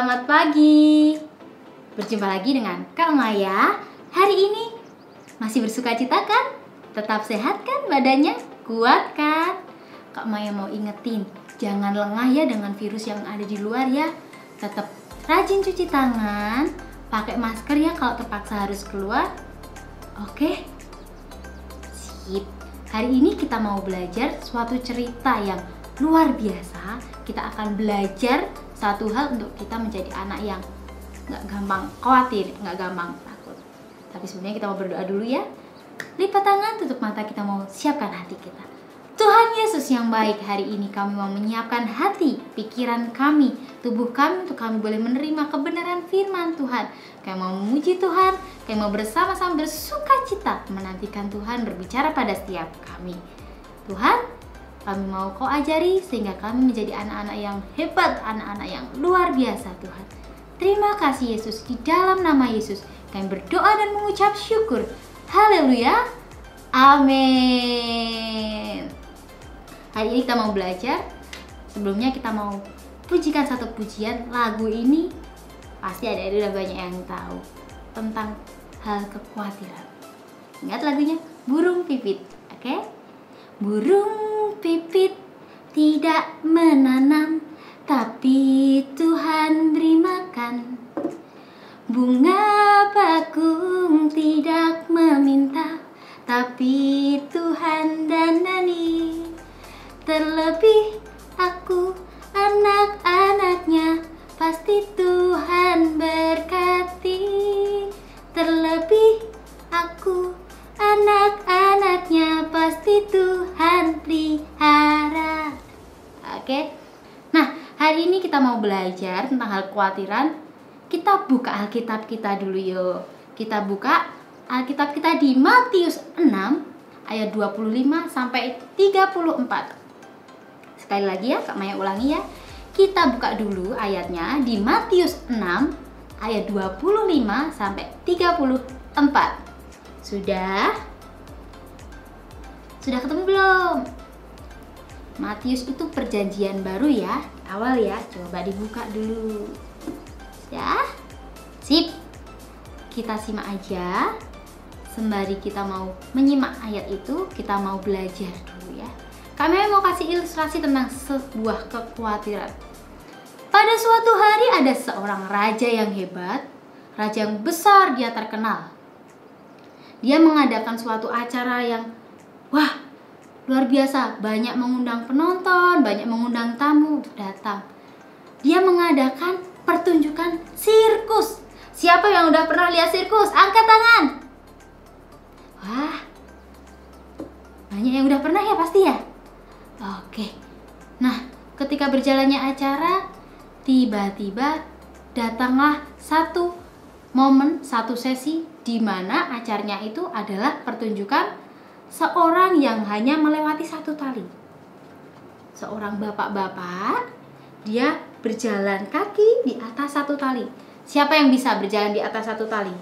Selamat pagi. Berjumpa lagi dengan Kak Maya. Hari ini masih bersuka cita kan? Tetap sehat kan badannya? Kuat kan? Kak Maya mau ingetin, jangan lengah ya dengan virus yang ada di luar ya. Tetap rajin cuci tangan, pakai masker ya kalau terpaksa harus keluar. Oke? Sip. Hari ini kita mau belajar suatu cerita yang luar biasa. Kita akan belajar satu hal untuk kita menjadi anak yang nggak gampang khawatir, nggak gampang takut. Tapi sebelumnya kita mau berdoa dulu ya. Lipat tangan, tutup mata, kita mau siapkan hati kita. Tuhan Yesus yang baik, hari ini kami mau menyiapkan hati, pikiran kami, tubuh kami untuk kami boleh menerima kebenaran firman Tuhan. Kami mau memuji Tuhan, kami mau bersama-sama bersuka cita menantikan Tuhan berbicara pada setiap kami. Tuhan, kami mau Kau ajari sehingga kami menjadi anak-anak yang hebat, anak-anak yang luar biasa Tuhan. Terima kasih Yesus, di dalam nama Yesus kami berdoa dan mengucap syukur. Haleluya. Amin. Hari ini kita mau belajar. Sebelumnya kita mau pujikan satu pujian. Lagu ini pasti ada banyak yang tahu tentang hal kekhawatiran. Ingat lagunya? Burung pipit. Oke? Burung pipit tidak menanam, tapi Tuhan beri makan. Bunga bakung tidak meminta, tapi Tuhan danani. Terlebih aku anak-anaknya, pasti Tuhan berkati. Terlebih aku anak-anaknya, pasti Tuhan pelihara. Oke. Nah, hari ini kita mau belajar tentang hal kekhawatiran. Kita buka Alkitab kita dulu yuk. Kita buka Alkitab kita di Matius 6 ayat 25 sampai 34. Sekali lagi ya, Kak Maya ulangi ya. Kita buka dulu ayatnya di Matius 6 ayat 25 sampai 34. Sudah? Sudah ketemu belum? Matius itu perjanjian baru ya, awal ya. Coba dibuka dulu. Ya? Sip. Kita simak aja. Sembari kita mau menyimak ayat itu, kita mau belajar dulu ya. Kami mau kasih ilustrasi tentang sebuah kekhawatiran. Pada suatu hari ada seorang raja yang hebat, raja yang besar, dia terkenal. Dia mengadakan suatu acara yang wah, luar biasa, banyak mengundang penonton, banyak mengundang tamu untuk datang. Dia mengadakan pertunjukan sirkus. Siapa yang udah pernah lihat sirkus? Angkat tangan. Wah, banyak yang udah pernah ya pasti ya. Oke. Nah, ketika berjalannya acara, tiba-tiba datanglah satu momen, satu sesi di mana acaranya itu adalah pertunjukan seorang yang hanya melewati satu tali. Seorang bapak-bapak, dia berjalan kaki di atas satu tali. Siapa yang bisa berjalan di atas satu tali?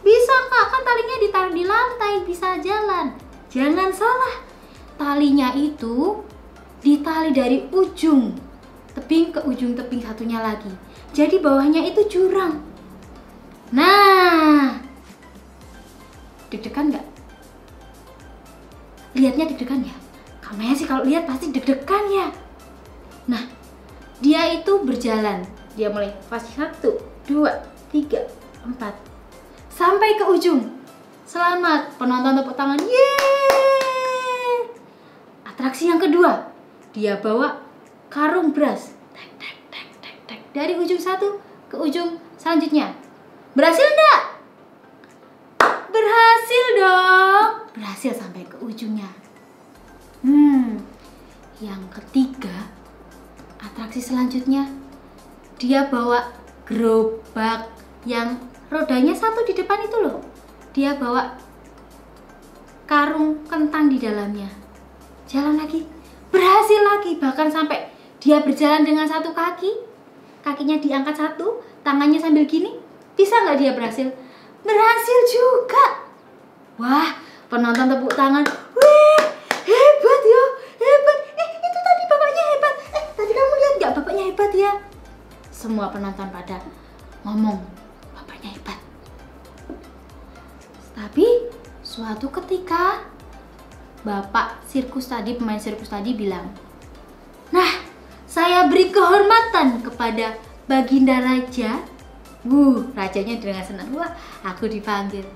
Bisa Kak, kan talinya ditaruh di lantai, bisa jalan. Jangan salah, talinya itu ditali dari ujung tebing ke ujung tebing satunya lagi. Jadi bawahnya itu jurang. Nah, deg-degan nggak? Lihatnya deg-degan ya? Kamanya sih kalau lihat pasti deg-degan ya. Nah, dia itu berjalan. Dia mulai fase 1, 2, 3, 4 sampai ke ujung. Selamat, penonton tepuk tangan. Yeay! Atraksi yang kedua, dia bawa karung beras. Tek, tek, tek, tek, tek. Dari ujung satu ke ujung selanjutnya. Berhasil enggak? Berhasil dong. Berhasil sampai ke ujungnya. Yang ketiga, atraksi selanjutnya, dia bawa gerobak yang rodanya satu di depan itu loh. Dia bawa karung kentang di dalamnya. Jalan lagi, berhasil lagi. Bahkan sampai dia berjalan dengan satu kaki, kakinya diangkat satu, tangannya sambil gini. Bisa nggak dia berhasil? Berhasil juga. Wah, penonton tepuk tangan. Wih, hebat ya, hebat. Itu tadi bapaknya hebat. Tadi kamu lihat nggak bapaknya hebat ya? semua penonton pada ngomong, bapaknya hebat. Tapi suatu ketika bapak sirkus tadi, pemain sirkus tadi bilang, nah, saya beri kehormatan kepada Baginda Raja. Rajanya dengan senang, wah, aku dipanggil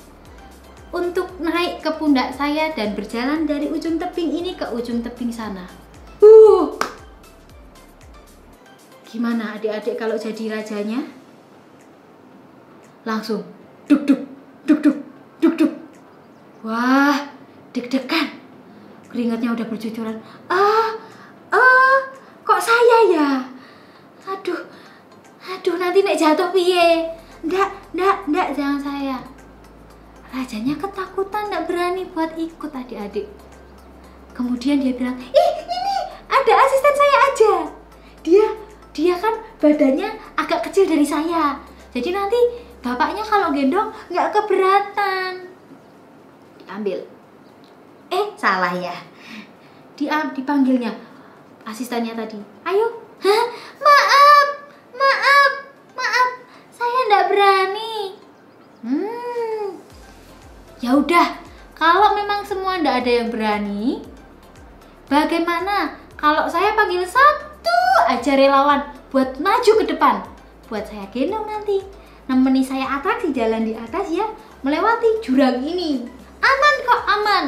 untuk naik ke pundak saya dan berjalan dari ujung tebing ini ke ujung tebing sana. Gimana adik-adik kalau jadi rajanya? Langsung duk duk duk duk duk duk. Wah, deg-degan. Keringatnya udah bercucuran. Kok saya ya? Aduh, nanti nek jatuh piye? Ndak, jangan saya. Rajanya ketakutan, nggak berani buat ikut adik-adik. Kemudian dia bilang, ini ada asisten saya aja. Dia kan badannya agak kecil dari saya. Jadi nanti bapaknya kalau gendong nggak keberatan. Diambil. Salah ya. Dipanggilnya asistennya tadi. Ayo. Maaf. Saya nggak berani. Ya udah, kalau memang semua ndak ada yang berani, bagaimana kalau saya panggil satu aja relawan buat maju ke depan, buat saya gendong nanti, nemeni saya atraksi jalan di atas ya, melewati jurang ini. Aman kok, aman.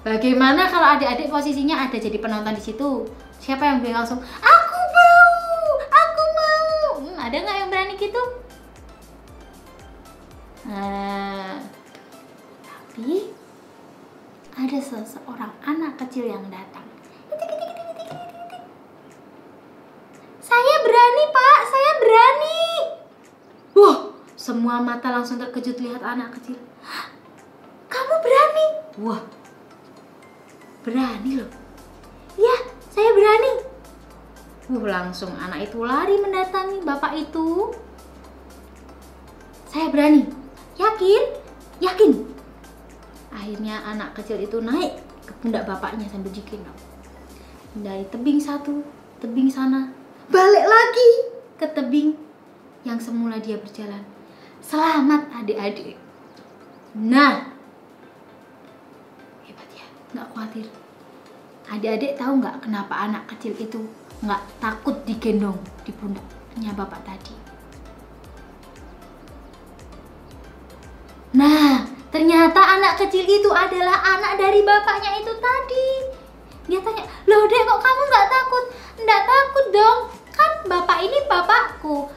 Bagaimana kalau adik-adik posisinya ada jadi penonton di situ? Siapa yang bilang langsung, aku mau. Ada nggak yang berani gitu? Tapi ada seseorang anak kecil yang datang. Saya berani, Pak, saya berani. Semua mata langsung terkejut lihat anak kecil. Kamu berani? Berani loh. Ya, saya berani. Langsung anak itu lari mendatangi bapak itu. Saya berani. Yakin. Akhirnya anak kecil itu naik ke pundak bapaknya sambil digendong. Dari tebing satu, tebing sana, balik lagi ke tebing yang semula dia berjalan. Selamat adik-adik. Nah, hebat ya, nggak khawatir. Adik-adik tahu nggak kenapa anak kecil itu nggak takut digendong di pundaknya bapak tadi? Nah, ternyata anak kecil itu adalah anak dari bapaknya itu tadi. Dia tanya, loh dek, kok kamu nggak takut? Nggak takut dong, kan bapak ini papaku.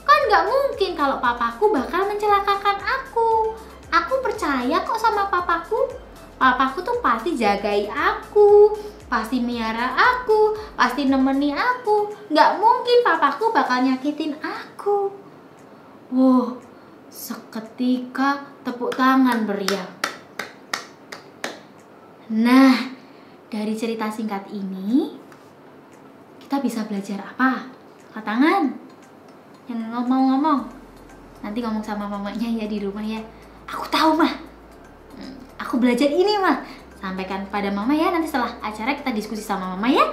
Kan nggak mungkin kalau papaku bakal mencelakakan aku. Aku percaya kok sama papaku. Papaku tuh pasti jagai aku, pasti miara aku, pasti nemeni aku. Nggak mungkin papaku bakal nyakitin aku. Seketika tepuk tangan meriah. Nah, dari cerita singkat ini kita bisa belajar apa? Angkat tangan. Yang ngomong-ngomong, nanti ngomong sama mamanya ya di rumah ya. Aku tahu mah, aku belajar ini mah. Sampaikan pada mama ya, nanti setelah acara kita diskusi sama mama ya.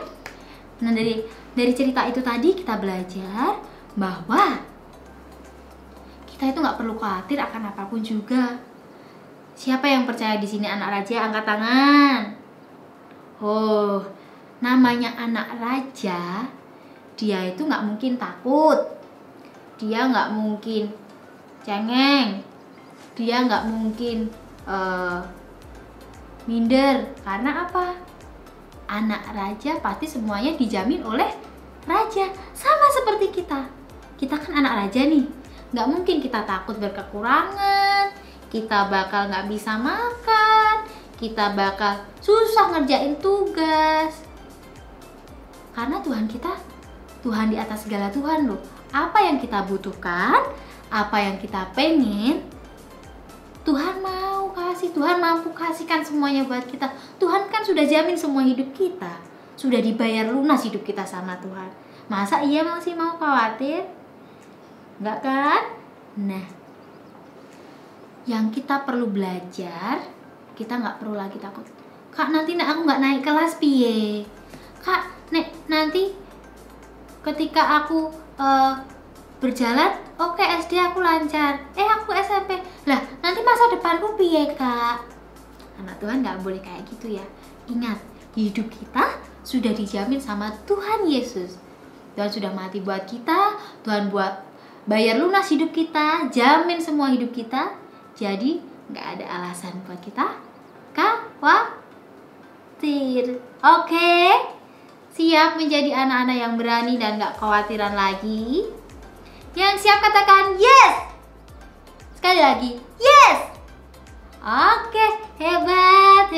Nah, dari cerita itu tadi kita belajar bahwa kita itu nggak perlu khawatir akan apapun juga. Siapa yang percaya di sini anak raja? Angkat tangan. Namanya anak raja, dia itu nggak mungkin takut. Dia nggak mungkin cengeng. Dia nggak mungkin minder. Karena apa? Anak raja pasti semuanya dijamin oleh raja. Sama seperti kita. Kita kan anak raja nih. Nggak mungkin kita takut berkekurangan, kita bakal nggak bisa makan, kita bakal susah ngerjain tugas. Karena Tuhan kita, Tuhan di atas segala Tuhan loh. Apa yang kita butuhkan, apa yang kita pengen, Tuhan mau kasih, Tuhan mampu kasihkan semuanya buat kita. Tuhan kan sudah jamin semua hidup kita, sudah dibayar lunas hidup kita sama Tuhan. Masa iya masih mau khawatir? Enggak kan? Nah, yang kita perlu belajar, kita nggak perlu lagi takut. Kak, nanti aku nggak naik kelas piye? Kak, nanti ketika aku berjalan, oke, SD aku lancar, aku SMP, lah nanti masa depanku piye kak? Anak Tuhan nggak boleh kayak gitu ya. Ingat, hidup kita sudah dijamin sama Tuhan Yesus. Tuhan sudah mati buat kita, Tuhan buat bayar lunas hidup kita, jamin semua hidup kita. Jadi nggak ada alasan buat kita khawatir. Oke? Siap menjadi anak-anak yang berani dan nggak khawatiran lagi? Yang siap katakan yes! Sekali lagi, yes! Oke, hebat.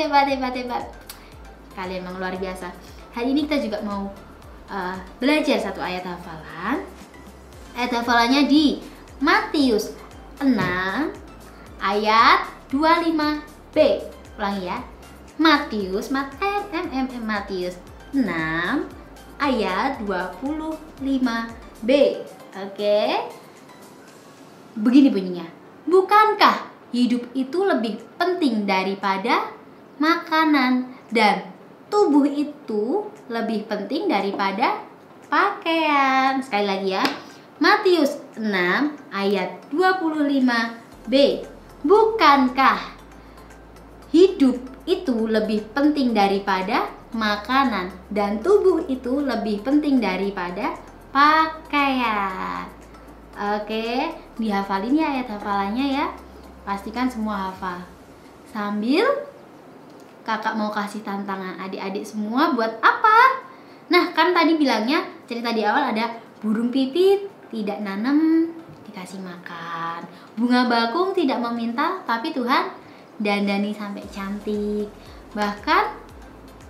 Kalian memang luar biasa. Hari ini kita juga mau belajar satu ayat hafalan. Ayat hafalannya di Matius 6 ayat 25b. Ulangi ya. Matius 6 ayat 25b. Oke. Begini bunyinya. Bukankah hidup itu lebih penting daripada makanan dan tubuh itu lebih penting daripada pakaian? Sekali lagi ya. Matius 6 ayat 25b. Bukankah hidup itu lebih penting daripada makanan dan tubuh itu lebih penting daripada pakaian? Oke, dihafalin ya ayat hafalannya ya. Pastikan semua hafal. Sambil kakak mau kasih tantangan adik-adik semua buat apa? Nah, kan tadi bilangnya cerita di awal ada burung pipit tidak nanam dikasih makan. Bunga bakung tidak meminta tapi Tuhan dandani sampai cantik. Bahkan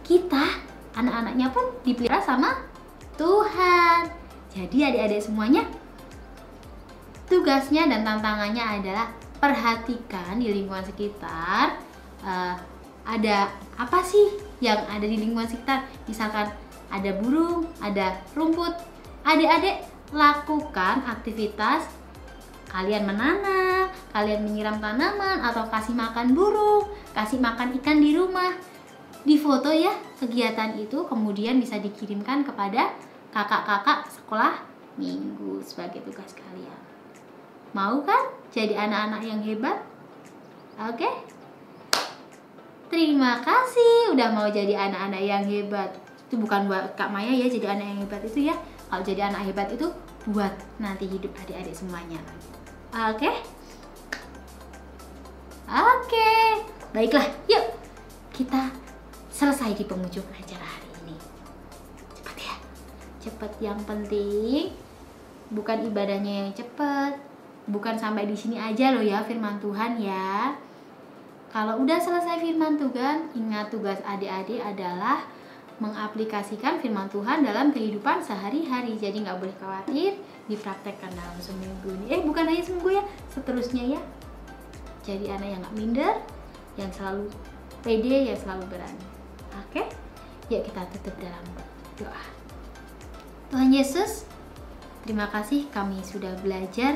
kita anak-anaknya pun dipelihara sama Tuhan. Jadi adik-adik semuanya tugasnya dan tantangannya adalah perhatikan di lingkungan sekitar. Ada apa sih yang ada di lingkungan sekitar? Misalkan ada burung, ada rumput. Adik-adik lakukan aktivitas kalian menanam, kalian menyiram tanaman, atau kasih makan burung, kasih makan ikan di rumah. Di foto ya kegiatan itu, kemudian bisa dikirimkan kepada kakak-kakak sekolah minggu sebagai tugas kalian. Mau kan jadi anak-anak yang hebat? Oke? Terima kasih udah mau jadi anak-anak yang hebat. Itu bukan buat Kak Maya ya jadi anak yang hebat itu ya. Kalau jadi anak hebat itu buat nanti hidup adik-adik semuanya. Oke? Oke. Baiklah, yuk kita selesai di penghujung acara hari ini. Cepat ya. Cepat, yang penting bukan ibadahnya yang cepat. Bukan sampai di sini aja loh ya firman Tuhan ya. Kalau udah selesai firman Tuhan, ingat tugas adik-adik adalah mengaplikasikan firman Tuhan dalam kehidupan sehari-hari. Jadi nggak boleh khawatir, dipraktekkan dalam seminggu ini. Bukan hanya seminggu ya, seterusnya ya. Jadi anak yang nggak minder, yang selalu pede, yang selalu berani. Oke? Yuk kita tutup dalam doa. Tuhan Yesus, terima kasih kami sudah belajar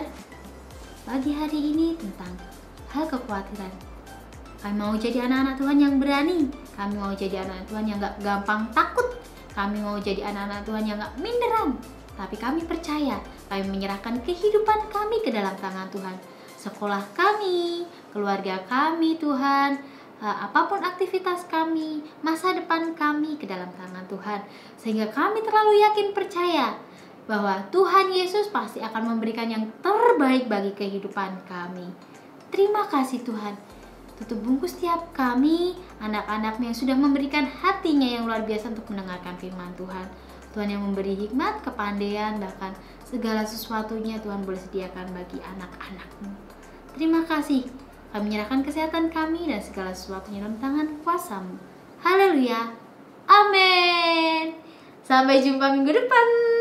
pagi hari ini tentang hal kekhawatiran. Kami mau jadi anak-anak Tuhan yang berani. Kami mau jadi anak-anak Tuhan yang gak gampang takut. Kami mau jadi anak-anak Tuhan yang gak minderan. Tapi kami percaya, kami menyerahkan kehidupan kami ke dalam tangan Tuhan. Sekolah kami, keluarga kami Tuhan, apapun aktivitas kami, masa depan kami ke dalam tangan Tuhan. Sehingga kami terlalu yakin percaya bahwa Tuhan Yesus pasti akan memberikan yang terbaik bagi kehidupan kami. Terima kasih Tuhan. Tutup bungkus setiap kami, anak-anak-Mu yang sudah memberikan hatinya yang luar biasa untuk mendengarkan firman Tuhan. Tuhan yang memberi hikmat, kepandaian, bahkan segala sesuatunya Tuhan boleh sediakan bagi anak-anak-Mu. Terima kasih. Kami menyerahkan kesehatan kami dan segala sesuatunya dalam tangan kuasa-Mu. Haleluya. Amin. Sampai jumpa minggu depan.